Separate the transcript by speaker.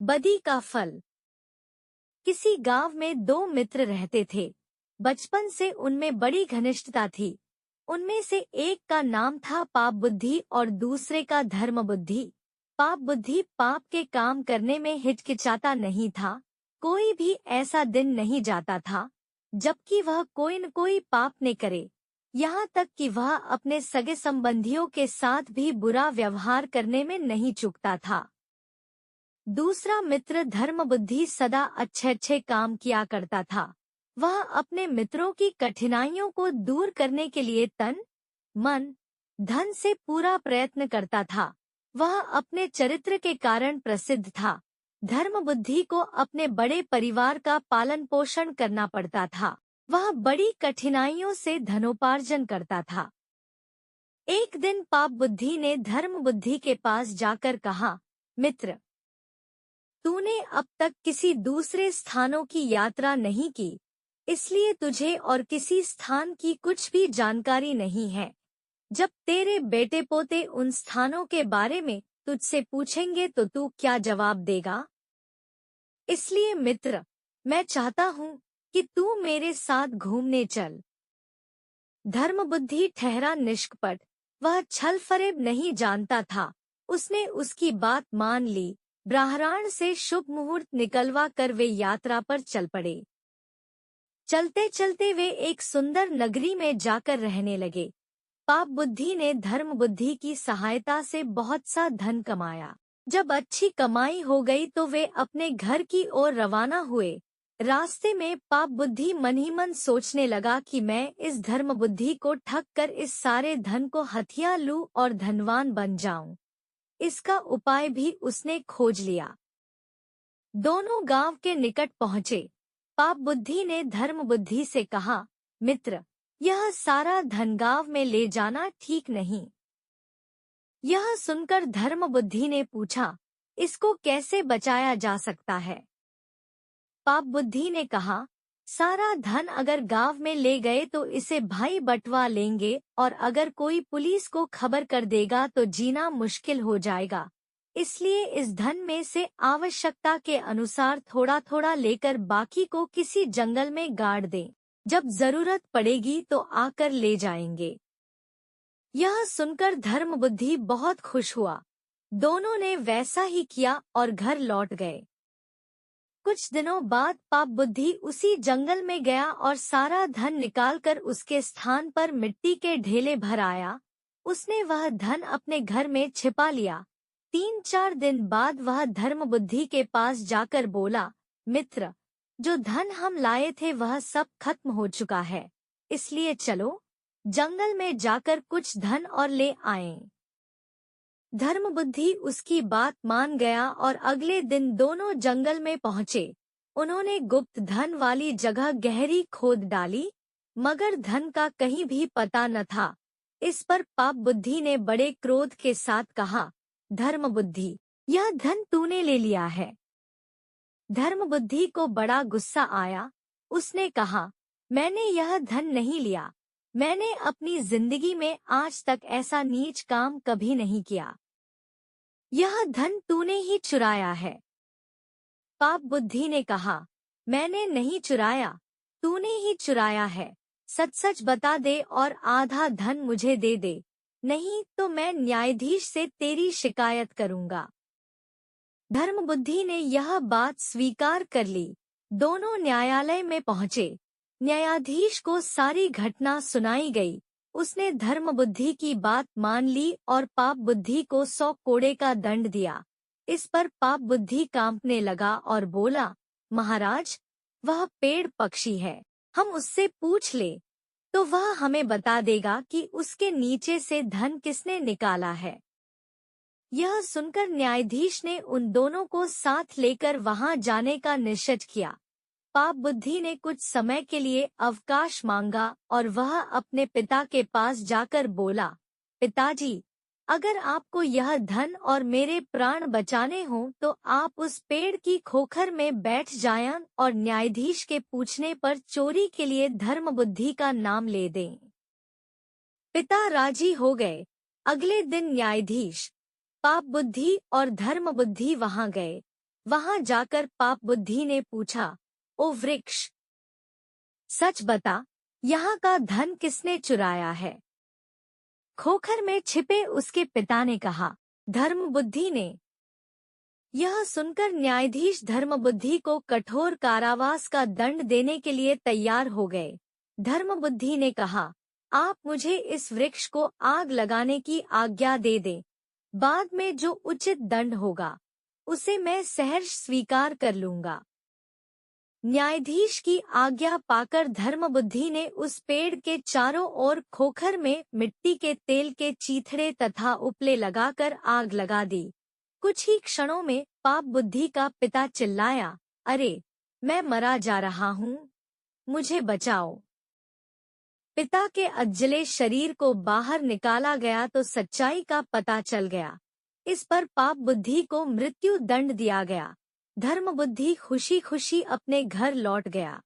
Speaker 1: बदी का फल। किसी गांव में दो मित्र रहते थे। बचपन से उनमें बड़ी घनिष्ठता थी। उनमें से एक का नाम था पाप बुद्धि और दूसरे का धर्म बुद्धि। पाप बुद्धि पाप के काम करने में हिचकिचाता नहीं था। कोई भी ऐसा दिन नहीं जाता था जबकि वह कोई न कोई पाप न करे। यहाँ तक कि वह अपने सगे संबंधियों के साथ भी बुरा व्यवहार करने में नहीं चूकता था। दूसरा मित्र धर्म बुद्धि सदा अच्छे अच्छे काम किया करता था। वह अपने मित्रों की कठिनाइयों को दूर करने के लिए तन, मन, धन से पूरा प्रयत्न करता था। वह अपने चरित्र के कारण प्रसिद्ध था। धर्म बुद्धि को अपने बड़े परिवार का पालन पोषण करना पड़ता था। वह बड़ी कठिनाइयों से धनोपार्जन करता था। एक दिन पाप बुद्धि ने धर्म बुद्धि के पास जाकर कहा, मित्र, तूने अब तक किसी दूसरे स्थानों की यात्रा नहीं की, इसलिए तुझे और किसी स्थान की कुछ भी जानकारी नहीं है। जब तेरे बेटे पोते उन स्थानों के बारे में तुझसे पूछेंगे तो तू क्या जवाब देगा? इसलिए मित्र, मैं चाहता हूँ कि तू मेरे साथ घूमने चल। धर्म बुद्धि ठहरा निष्कपट। वह छल फरेब नहीं जानता था। उसने उसकी बात मान ली। ब्राह्मण से शुभ मुहूर्त निकलवा कर वे यात्रा पर चल पड़े। चलते चलते वे एक सुंदर नगरी में जाकर रहने लगे। पाप बुद्धि ने धर्म बुद्धि की सहायता से बहुत सा धन कमाया। जब अच्छी कमाई हो गई तो वे अपने घर की ओर रवाना हुए। रास्ते में पाप बुद्धि मन ही मन सोचने लगा कि मैं इस धर्म बुद्धि को ठग कर इस सारे धन को हथिया लूं और धनवान बन जाऊं। इसका उपाय भी उसने खोज लिया। दोनों गांव के निकट पहुंचे। पाप बुद्धि ने धर्म बुद्धि से कहा, मित्र, यह सारा धन गांव में ले जाना ठीक नहीं। यह सुनकर धर्म बुद्धि ने पूछा, इसको कैसे बचाया जा सकता है? पाप बुद्धि ने कहा, सारा धन अगर गांव में ले गए तो इसे भाई बंटवा लेंगे और अगर कोई पुलिस को खबर कर देगा तो जीना मुश्किल हो जाएगा। इसलिए इस धन में से आवश्यकता के अनुसार थोड़ा थोड़ा लेकर बाकी को किसी जंगल में गाड़ दें। जब जरूरत पड़ेगी तो आकर ले जाएंगे। यह सुनकर धर्म बुद्धि बहुत खुश हुआ। दोनों ने वैसा ही किया और घर लौट गए। कुछ दिनों बाद पाप बुद्धि उसी जंगल में गया और सारा धन निकालकर उसके स्थान पर मिट्टी के ढेले भर आया। उसने वह धन अपने घर में छिपा लिया। 3-4 दिन बाद वह धर्म बुद्धि के पास जाकर बोला, मित्र, जो धन हम लाए थे वह सब खत्म हो चुका है। इसलिए चलो जंगल में जाकर कुछ धन और ले आएं। धर्म बुद्धि उसकी बात मान गया और अगले दिन दोनों जंगल में पहुंचे। उन्होंने गुप्त धन वाली जगह गहरी खोद डाली, मगर धन का कहीं भी पता न था। इस पर पाप बुद्धि ने बड़े क्रोध के साथ कहा, धर्म बुद्धि, यह धन तूने ले लिया है। धर्म बुद्धि को बड़ा गुस्सा आया। उसने कहा, मैंने यह धन नहीं लिया। मैंने अपनी जिंदगी में आज तक ऐसा नीच काम कभी नहीं किया। यह धन तूने ही चुराया है। पाप बुद्धि ने कहा, मैंने नहीं चुराया, तूने ही चुराया है। सच सच बता दे और आधा धन मुझे दे दे, नहीं तो मैं न्यायाधीश से तेरी शिकायत करूंगा। धर्म बुद्धि ने यह बात स्वीकार कर ली। दोनों न्यायालय में पहुंचे। न्यायाधीश को सारी घटना सुनाई गई। उसने धर्म बुद्धि की बात मान ली और पाप बुद्धि को 100 कोड़े का दंड दिया। इस पर पाप बुद्धि कांपने लगा और बोला, महाराज, वह पेड़ पक्षी है, हम उससे पूछ ले तो वह हमें बता देगा कि उसके नीचे से धन किसने निकाला है। यह सुनकर न्यायाधीश ने उन दोनों को साथ लेकर वहां जाने का निश्चय किया। पाप बुद्धि ने कुछ समय के लिए अवकाश मांगा और वह अपने पिता के पास जाकर बोला, पिताजी, अगर आपको यह धन और मेरे प्राण बचाने हों तो आप उस पेड़ की खोखर में बैठ जाएं और न्यायाधीश के पूछने पर चोरी के लिए धर्म बुद्धि का नाम ले दें। पिता राजी हो गए। अगले दिन न्यायाधीश, पाप बुद्धि और धर्म बुद्धि वहां गए। वहां जाकर पाप बुद्धि ने पूछा, ओ वृक्ष, सच बता, यहाँ का धन किसने चुराया है? खोखर में छिपे उसके पिता ने कहा, धर्म बुद्धि ने। यह सुनकर न्यायाधीश धर्म बुद्धि को कठोर कारावास का दंड देने के लिए तैयार हो गए। धर्म बुद्धि ने कहा, आप मुझे इस वृक्ष को आग लगाने की आज्ञा दे दें। बाद में जो उचित दंड होगा उसे मैं सहर्ष स्वीकार कर लूंगा। न्यायाधीश की आज्ञा पाकर धर्मबुद्धि ने उस पेड़ के चारों ओर खोखर में मिट्टी के तेल के चीथड़े तथा उपले लगाकर आग लगा दी। कुछ ही क्षणों में पाप बुद्धि का पिता चिल्लाया, अरे, मैं मरा जा रहा हूँ, मुझे बचाओ। पिता के अज्जले शरीर को बाहर निकाला गया तो सच्चाई का पता चल गया। इस पर पाप बुद्धि को मृत्यु दंड दिया गया। धर्म बुद्धि खुशी खुशी अपने घर लौट गया।